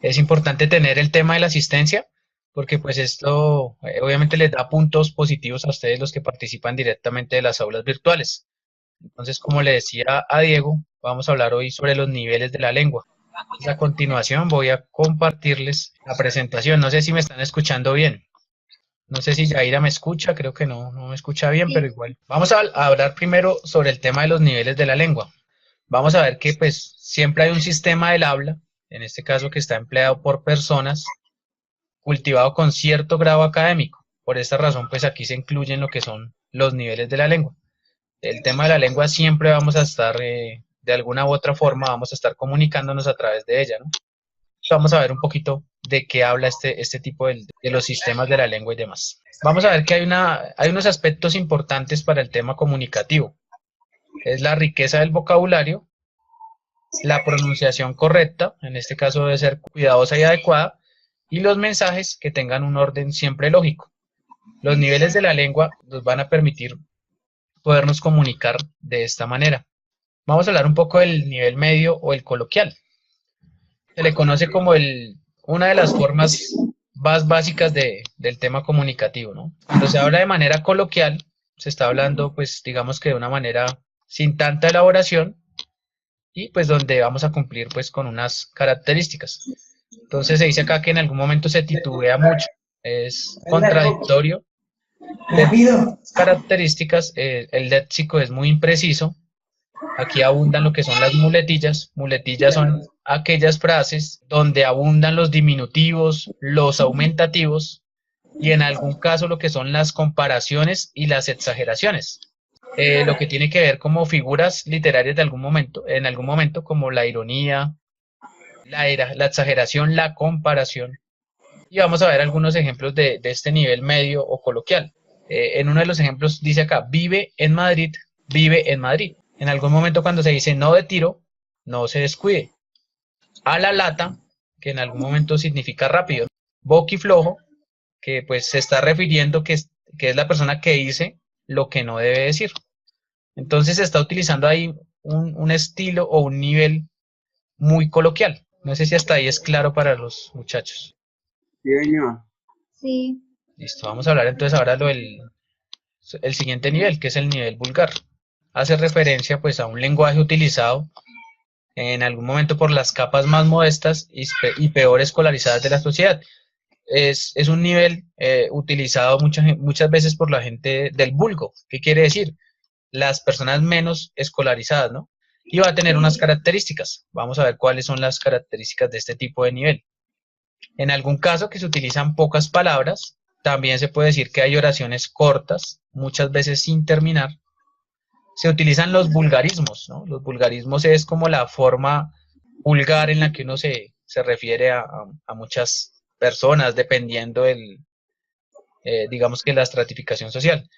Es importante tener el tema de la asistencia, porque pues esto obviamente les da puntos positivos a ustedes los que participan directamente de las aulas virtuales. Entonces, como le decía a Diego, vamos a hablar hoy sobre los niveles de la lengua. Entonces, a continuación voy a compartirles la presentación. No sé si me están escuchando bien. No sé si Yaira me escucha, creo que no me escucha bien, pero Sí, igual. Vamos a hablar primero sobre el tema de los niveles de la lengua. Vamos a ver que pues siempre hay un sistema del habla, en este caso que está empleado por personas, cultivado con cierto grado académico. Por esta razón, pues aquí se incluyen lo que son los niveles de la lengua. El tema de la lengua siempre vamos a estar, de alguna u otra forma, vamos a estar comunicándonos a través de ella, ¿no? Vamos a ver un poquito de qué habla este tipo de los sistemas de la lengua y demás. Vamos a ver que hay unos aspectos importantes para el tema comunicativo. Es la riqueza del vocabulario, la pronunciación correcta, en este caso debe ser cuidadosa y adecuada, y los mensajes que tengan un orden siempre lógico. Los niveles de la lengua nos van a permitir podernos comunicar de esta manera. Vamos a hablar un poco del nivel medio o el coloquial. Se le conoce como una de las formas más básicas del tema comunicativo, ¿no? Cuando se habla de manera coloquial, se está hablando, pues, digamos que de una manera sin tanta elaboración y pues donde vamos a cumplir pues con unas características. Entonces se dice acá que en algún momento se titubea mucho, es contradictorio. Dentro de las características, el léxico es muy impreciso. Aquí abundan lo que son las muletillas. Muletillas son aquellas frases donde abundan los diminutivos, los aumentativos y en algún caso lo que son las comparaciones y las exageraciones. Lo que tiene que ver como figuras literarias de algún momento, en algún momento como la ironía, la exageración, la comparación. Y vamos a ver algunos ejemplos de este nivel medio o coloquial. En uno de los ejemplos dice acá, vive en Madrid, vive en Madrid. En algún momento cuando se dice no de tiro, no se descuide. A la lata, que en algún momento significa rápido. Boquiflojo, que pues se está refiriendo que es la persona que dice lo que no debe decir. Entonces se está utilizando ahí un estilo o un nivel muy coloquial. No sé si hasta ahí es claro para los muchachos. Sí, señor. sí, Listo, vamos a hablar entonces ahora el siguiente nivel, que es el nivel vulgar. Hace referencia pues a un lenguaje utilizado en algún momento por las capas más modestas y peor escolarizadas de la sociedad. Es un nivel utilizado muchas veces por la gente del vulgo. ¿Qué quiere decir? Las personas menos escolarizadas, ¿no? Y va a tener unas sí. características. Vamos a ver cuáles son las características de este tipo de nivel. En algún caso que se utilizan pocas palabras, también se puede decir que hay oraciones cortas, muchas veces sin terminar. Se utilizan los vulgarismos, ¿no? Los vulgarismos es como la forma vulgar en la que uno se refiere a muchas personas, dependiendo digamos que la estratificación social.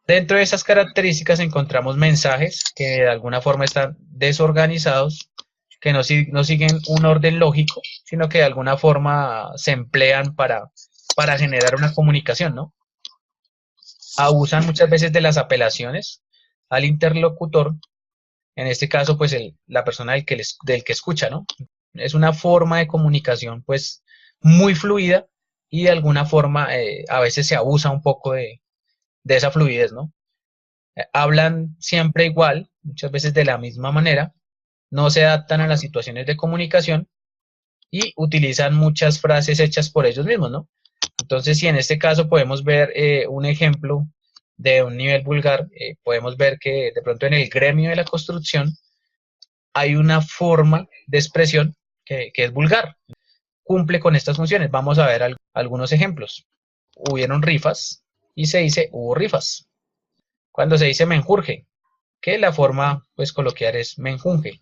Dentro de esas características encontramos mensajes que de alguna forma están desorganizados, que no siguen un orden lógico, sino que de alguna forma se emplean para generar una comunicación, ¿no? Abusan muchas veces de las apelaciones al interlocutor, en este caso, pues la persona del que escucha, ¿no? Es una forma de comunicación, pues, muy fluida y de alguna forma a veces se abusa un poco de esa fluidez, ¿no? Hablan siempre igual, muchas veces de la misma manera, no se adaptan a las situaciones de comunicación y utilizan muchas frases hechas por ellos mismos, ¿no? Entonces, si en este caso podemos ver un ejemplo de un nivel vulgar, podemos ver que de pronto en el gremio de la construcción hay una forma de expresión que es vulgar, cumple con estas funciones. Vamos a ver algunos ejemplos. Hubieron rifas y se dice hubo rifas. Cuando se dice menjurje, que la forma pues coloquial es menjunje.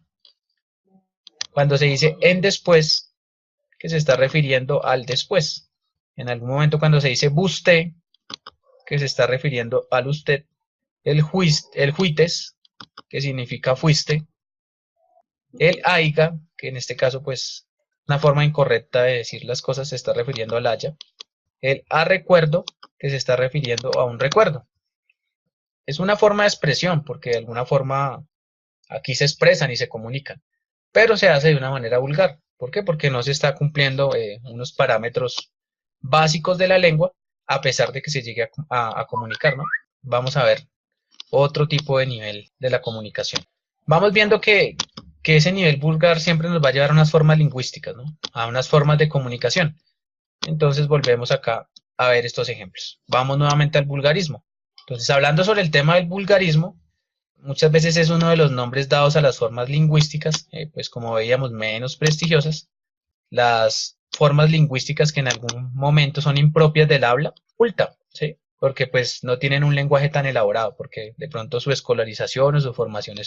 Cuando se dice en después, que se está refiriendo al después. En algún momento cuando se dice buste, que se está refiriendo al usted. El juites, que significa fuiste. El aiga, que en este caso pues una forma incorrecta de decir las cosas se está refiriendo al haya. El a recuerdo, que se está refiriendo a un recuerdo. Es una forma de expresión, porque de alguna forma aquí se expresan y se comunican, pero se hace de una manera vulgar. ¿Por qué? Porque no se está cumpliendo unos parámetros básicos de la lengua, a pesar de que se llegue a comunicar, ¿no? Vamos a ver otro tipo de nivel de la comunicación. Vamos viendo que ese nivel vulgar siempre nos va a llevar a unas formas lingüísticas, ¿no? A unas formas de comunicación. Entonces volvemos acá a ver estos ejemplos. Vamos nuevamente al vulgarismo. Entonces, hablando sobre el tema del vulgarismo, muchas veces es uno de los nombres dados a las formas lingüísticas, pues como veíamos, menos prestigiosas, las formas lingüísticas que en algún momento son impropias del habla culta, ¿sí? Porque pues no tienen un lenguaje tan elaborado, porque de pronto su escolarización o su formación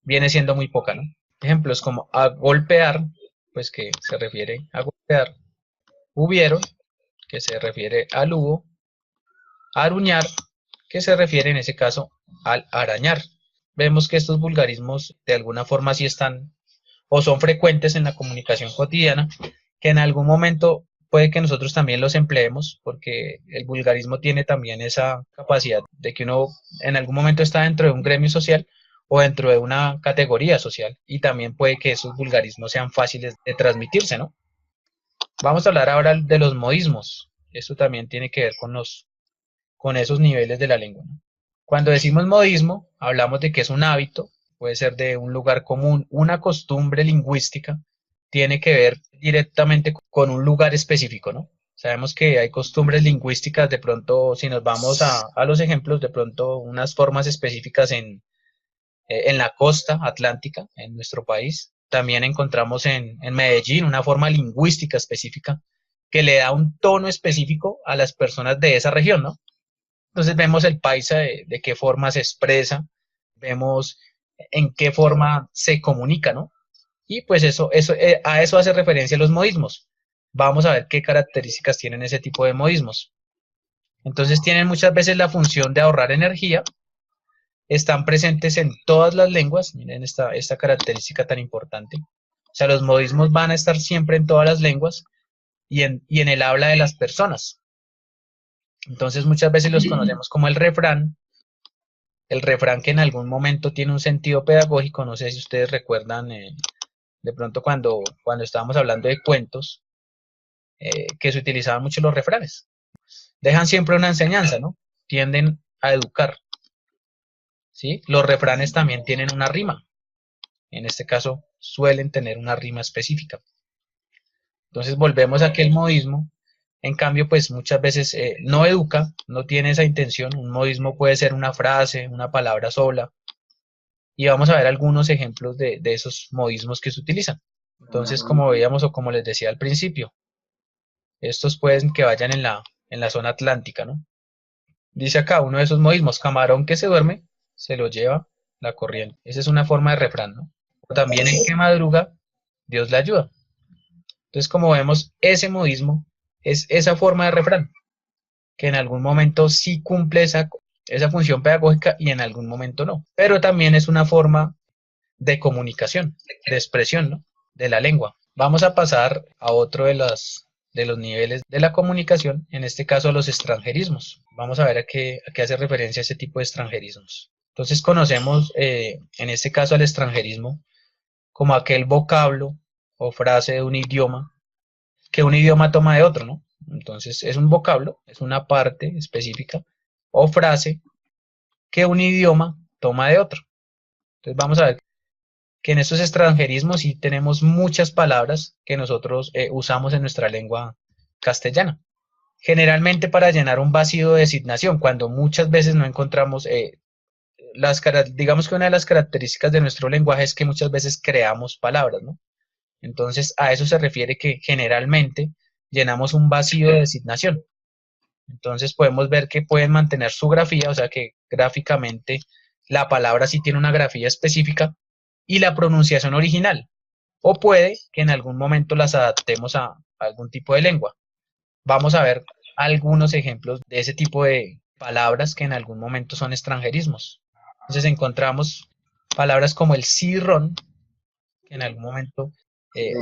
viene siendo muy poca, ¿no? Ejemplos como a golpear, pues que se refiere a golpear, hubieron, que se refiere al hubo, aruñar, que se refiere en ese caso al arañar. Vemos que estos vulgarismos de alguna forma sí están o son frecuentes en la comunicación cotidiana, que en algún momento puede que nosotros también los empleemos, porque el vulgarismo tiene también esa capacidad de que uno en algún momento está dentro de un gremio social o dentro de una categoría social, y también puede que esos vulgarismos sean fáciles de transmitirse, ¿no? Vamos a hablar ahora de los modismos. Esto también tiene que ver con esos niveles de la lengua, ¿no? Cuando decimos modismo, hablamos de que es un hábito, puede ser de un lugar común, una costumbre lingüística, tiene que ver directamente con un lugar específico, ¿no? Sabemos que hay costumbres lingüísticas, de pronto, si nos vamos a los ejemplos, de pronto unas formas específicas en la costa atlántica, en nuestro país. También encontramos en Medellín una forma lingüística específica que le da un tono específico a las personas de esa región, ¿no? Entonces vemos el paisa de qué forma se expresa, vemos en qué forma se comunica, ¿no? Y pues a eso hace referencia los modismos. Vamos a ver qué características tienen ese tipo de modismos. Entonces tienen muchas veces la función de ahorrar energía, están presentes en todas las lenguas, miren esta característica tan importante. O sea, los modismos van a estar siempre en todas las lenguas y en el habla de las personas. Entonces muchas veces los conocemos como el refrán que en algún momento tiene un sentido pedagógico. No sé si ustedes recuerdan de pronto cuando estábamos hablando de cuentos, que se utilizaban mucho los refranes. Dejan siempre una enseñanza, ¿no? Tienden a educar, ¿sí? Los refranes también tienen una rima. En este caso, suelen tener una rima específica. Entonces volvemos a que el modismo, en cambio, pues muchas veces no educa, no tiene esa intención. Un modismo puede ser una frase, una palabra sola, y vamos a ver algunos ejemplos de esos modismos que se utilizan. Entonces, como veíamos o como les decía al principio, estos pueden que vayan en la zona atlántica, ¿no? Dice acá uno de esos modismos, camarón que se duerme, se lo lleva la corriente. Esa es una forma de refrán, ¿no? O también el que madruga, Dios le ayuda. Entonces, como vemos, ese modismo es esa forma de refrán, que en algún momento sí cumple esa función pedagógica y en algún momento no. Pero también es una forma de comunicación, de expresión, ¿no? De la lengua. Vamos a pasar a otro de los niveles de la comunicación, en este caso a los extranjerismos. Vamos a ver a qué hace referencia ese tipo de extranjerismos. Entonces conocemos en este caso al extranjerismo como aquel vocablo o frase de un idioma que un idioma toma de otro, ¿no? Entonces es un vocablo, es una parte específica o frase que un idioma toma de otro. Entonces vamos a ver que en estos extranjerismos sí tenemos muchas palabras que nosotros usamos en nuestra lengua castellana. Generalmente para llenar un vacío de designación, cuando muchas veces no encontramos, digamos que una de las características de nuestro lenguaje es que muchas veces creamos palabras, ¿no? Entonces a eso se refiere que generalmente llenamos un vacío de designación. Entonces podemos ver que pueden mantener su grafía, o sea que gráficamente la palabra sí tiene una grafía específica y la pronunciación original. O puede que en algún momento las adaptemos a algún tipo de lengua. Vamos a ver algunos ejemplos de ese tipo de palabras que en algún momento son extranjerismos. Entonces encontramos palabras como el CD-ROM, que en algún momento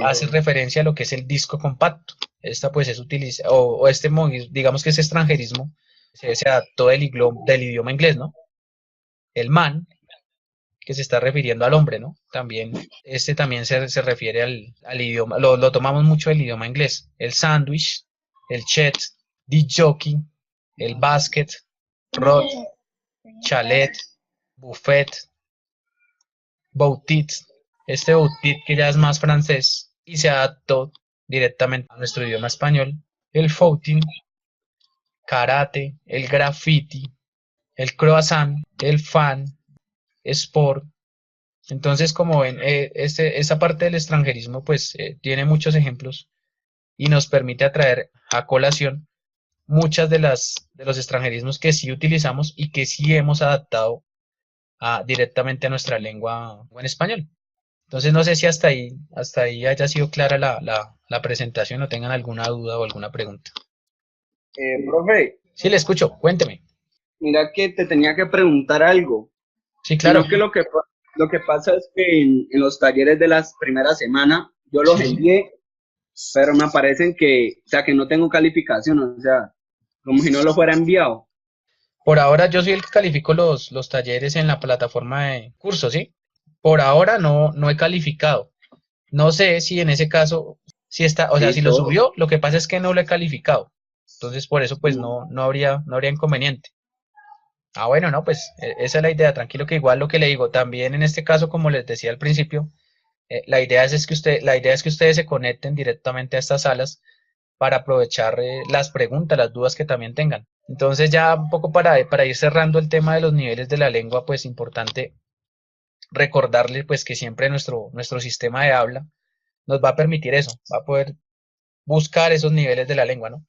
hace referencia a lo que es el disco compacto. Esta pues es utiliza, o este, digamos que ese extranjerismo se adaptó del idioma inglés, ¿no? El man, que se está refiriendo al hombre, ¿no? También, este también se refiere al idioma, lo tomamos mucho del idioma inglés. El sándwich, el chet, disc jockey, el basket, rod, chalet, buffet, boutit. Este boutit que ya es más francés y se adaptó directamente a nuestro idioma español. El footing, karate, el graffiti, el croissant, el fan, sport. Entonces, como ven, esa parte del extranjerismo pues tiene muchos ejemplos y nos permite atraer a colación muchas de los extranjerismos que sí utilizamos y que sí hemos adaptado directamente a nuestra lengua o en español. Entonces, no sé si hasta ahí haya sido clara la presentación o tengan alguna duda o alguna pregunta. Profe, Sí, le escucho, cuénteme. mira que te tenía que preguntar algo, Sí, claro. sino que lo que pasa es que en los talleres de las primeras semanas yo los Sí. envié, pero me aparecen que, o sea, que no tengo calificación, o sea, como si no lo fuera enviado. Por ahora yo soy el que califico los talleres en la plataforma de cursos, ¿sí? Por ahora no he calificado. No sé si en ese caso, si está, o sea, si lo Listo. subió, lo que pasa es que no lo he calificado. Entonces, por eso, pues Mm. no habría inconveniente. Ah, bueno, no, pues esa es la idea. Tranquilo que igual lo que le digo, también en este caso, como les decía al principio, la idea es que ustedes se conecten directamente a estas salas para aprovechar las preguntas, las dudas que también tengan. Entonces, ya un poco para ir cerrando el tema de los niveles de la lengua, pues importante recordarles pues que siempre nuestro sistema de habla nos va a permitir eso, va a poder buscar esos niveles de la lengua, ¿no?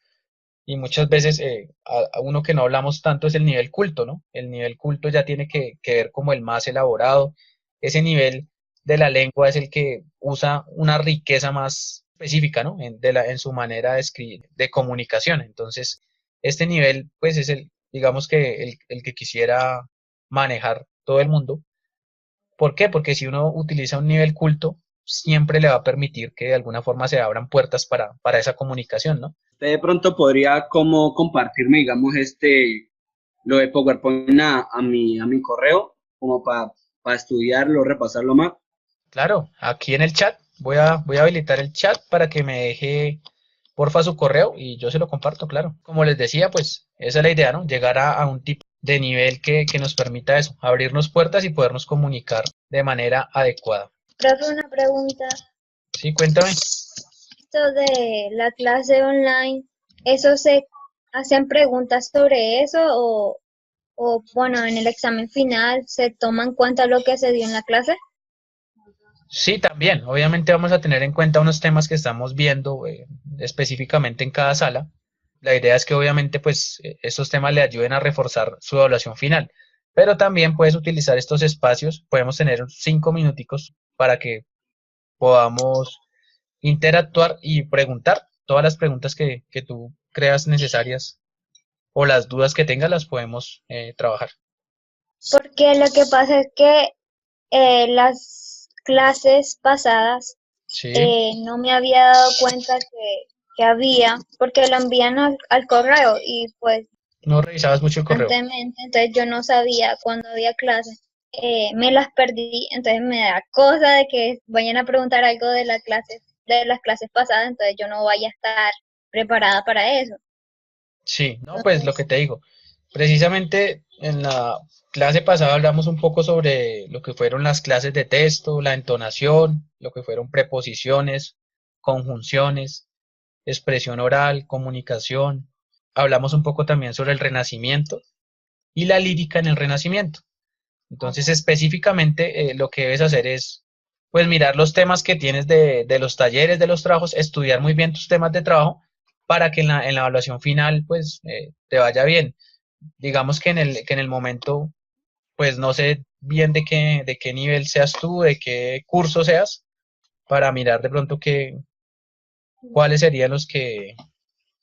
Y muchas veces a uno que no hablamos tanto es el nivel culto, ¿no? El nivel culto ya tiene que ver como el más elaborado. Ese nivel de la lengua es el que usa una riqueza más específica, ¿no? En su manera de escribir, de comunicación. Entonces, este nivel, pues es digamos que el que quisiera manejar todo el mundo. ¿Por qué? Porque si uno utiliza un nivel culto, siempre le va a permitir que de alguna forma se abran puertas para esa comunicación, ¿no? Usted de pronto podría como compartirme, digamos, lo de PowerPoint a mi correo, como para estudiarlo, repasarlo más. Claro, aquí en el chat voy a habilitar el chat para que me deje porfa su correo y yo se lo comparto, claro. Como les decía, pues esa es la idea, ¿no? Llegar a un tipo de nivel que nos permita eso, abrirnos puertas y podernos comunicar de manera adecuada. Profe, una pregunta. Sí, cuéntame. Esto de la clase online, ¿eso se hacen preguntas sobre eso bueno, en el examen final se toma en cuenta lo que se dio en la clase? Sí, también. Obviamente vamos a tener en cuenta unos temas que estamos viendo específicamente en cada sala. La idea es que obviamente pues estos temas le ayuden a reforzar su evaluación final. Pero también puedes utilizar estos espacios. Podemos tener 5 minuticos para que podamos interactuar y preguntar. Todas las preguntas que tú creas necesarias o las dudas que tengas las podemos trabajar. Porque lo que pasa es que las clases pasadas Sí, no me había dado cuenta que había, porque lo envían al correo y pues no revisabas mucho el correo. constantemente, entonces yo no sabía cuándo había clases, me las perdí, entonces me da cosa de que vayan a preguntar algo de las clases pasadas, entonces yo no vaya a estar preparada para eso. Sí, no, pues lo que Entonces, te digo. Precisamente en la clase pasada hablamos un poco sobre lo que fueron las clases de texto, la entonación, lo que fueron preposiciones, conjunciones, expresión oral, comunicación. Hablamos un poco también sobre el Renacimiento y la lírica en el Renacimiento. Entonces, específicamente, lo que debes hacer es, pues, mirar los temas que tienes de los talleres, de los trabajos, estudiar muy bien tus temas de trabajo para que en la evaluación final, pues, te vaya bien. Digamos que en el momento, pues, no sé bien de qué nivel seas tú, de qué curso seas, para mirar de pronto cuáles serían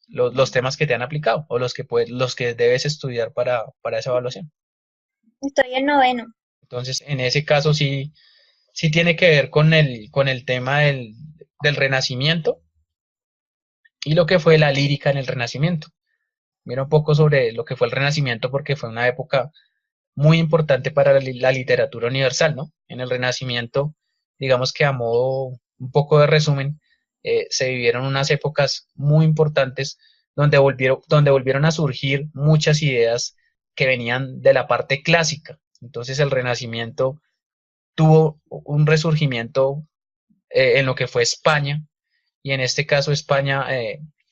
los temas que te han aplicado o los que debes estudiar para esa evaluación. estoy en noveno. Entonces, en ese caso sí tiene que ver con el tema del Renacimiento y lo que fue la lírica en el Renacimiento. Mira un poco sobre lo que fue el Renacimiento porque fue una época muy importante para la literatura universal, ¿no? En el Renacimiento, digamos que a modo un poco de resumen, se vivieron unas épocas muy importantes donde volvieron a surgir muchas ideas que venían de la parte clásica. Entonces el Renacimiento tuvo un resurgimiento en lo que fue España, y en este caso España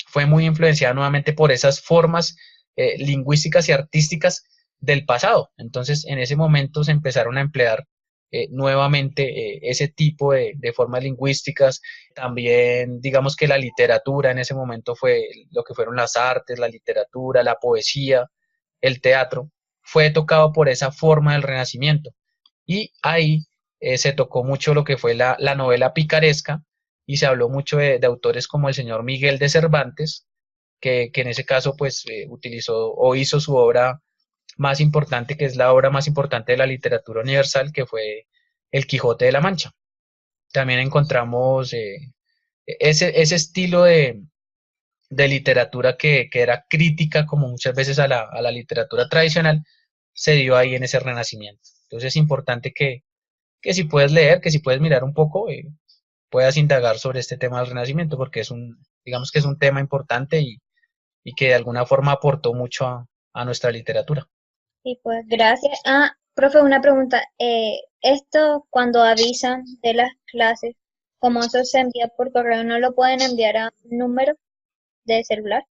fue muy influenciada nuevamente por esas formas lingüísticas y artísticas del pasado. Entonces, en ese momento se empezaron a emplear nuevamente ese tipo de formas lingüísticas. También, digamos que la literatura en ese momento fue lo que fueron las artes, la literatura, la poesía, el teatro, fue tocado por esa forma del Renacimiento. Y ahí se tocó mucho lo que fue la novela picaresca, y se habló mucho de autores como el señor Miguel de Cervantes, que en ese caso pues utilizó o hizo su obra más importante, que es la obra más importante de la literatura universal, que fue El Quijote de la Mancha. También encontramos ese estilo de literatura que era crítica, como muchas veces a la literatura tradicional, se dio ahí en ese renacimiento. Entonces es importante que si puedes leer, que si puedes mirar un poco, puedas indagar sobre este tema del renacimiento, porque digamos que es un tema importante y que de alguna forma aportó mucho a nuestra literatura. Y pues gracias. Ah, profe, una pregunta. Esto cuando avisan de las clases, como eso se envía por correo, ¿no lo pueden enviar a un número de celular?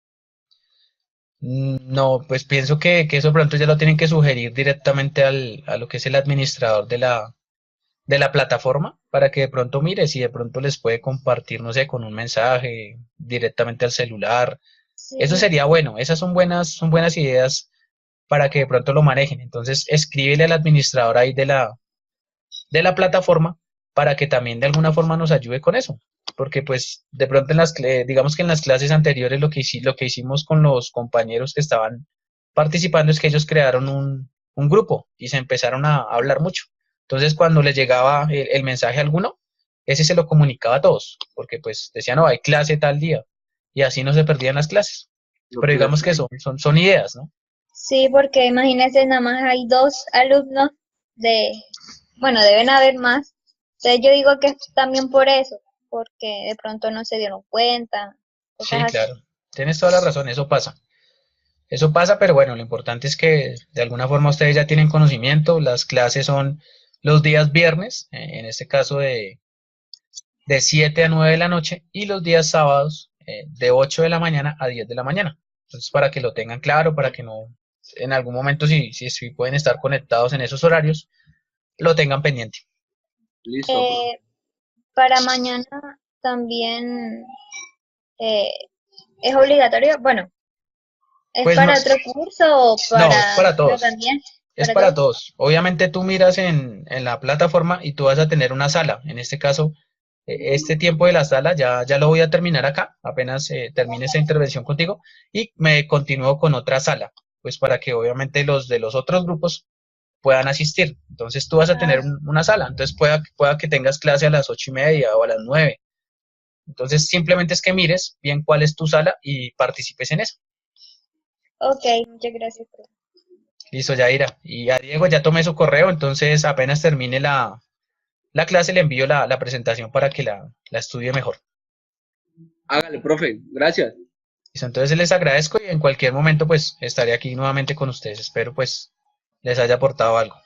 No, pues pienso que eso pronto ya lo tienen que sugerir directamente a lo que es el administrador de la plataforma, para que de pronto mire si de pronto les puede compartir, no sé, con un mensaje directamente al celular. Eso Sí. sería bueno, esas son buenas ideas para que de pronto lo manejen. Entonces, escríbele al administrador ahí de la plataforma para que también de alguna forma nos ayude con eso. Porque pues de pronto digamos que en las clases anteriores lo que hicimos con los compañeros que estaban participando es que ellos crearon un grupo y se empezaron a hablar mucho. Entonces cuando les llegaba el mensaje a alguno, ese se lo comunicaba a todos, porque pues decían, no, hay clase tal día, y así no se perdían las clases. Lo Pero que les digamos que trae. son ideas, ¿no? Sí, porque imagínense, nada más hay 2 alumnos de, bueno, deben haber más. Entonces yo digo que es también por eso, porque de pronto no se dieron cuenta, cosas Sí, así. claro, tienes toda la razón, eso pasa. Eso pasa, pero bueno, lo importante es que de alguna forma ustedes ya tienen conocimiento. Las clases son los días viernes, en este caso de 7 a 9 de la noche, y los días sábados de 8 de la mañana a 10 de la mañana. Entonces, para que lo tengan claro, para que no, en algún momento, si pueden estar conectados en esos horarios, lo tengan pendiente. Listo, profe. Eh, para mañana también eh, es obligatorio, bueno, ¿es Pues no, para otro curso o no, es para para pero todos. también? Es ¿Para para todos? todos. Obviamente tú miras en la plataforma y tú vas a tener una sala. En este caso, este tiempo de la sala ya lo voy a terminar acá, apenas termine esa intervención contigo, y me continúo con otra sala, pues para que obviamente los de los otros grupos puedan asistir. Entonces tú vas a tener Ah, una sala, entonces pueda que tengas clase a las 8:30 o a las 9. Entonces simplemente es que mires bien cuál es tu sala y participes en eso. ok, muchas gracias, profe. Listo, Yaira. Y a Diego ya tomé su correo, entonces apenas termine la clase le envío la presentación para que la estudie mejor. Hágale, profe. Gracias. Listo, entonces les agradezco y en cualquier momento pues estaré aquí nuevamente con ustedes. Espero pues les haya aportado algo.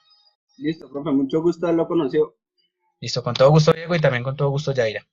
Listo, profe. Mucho gusto haberlo conocido. Listo, con todo gusto Diego y también con todo gusto Yaira.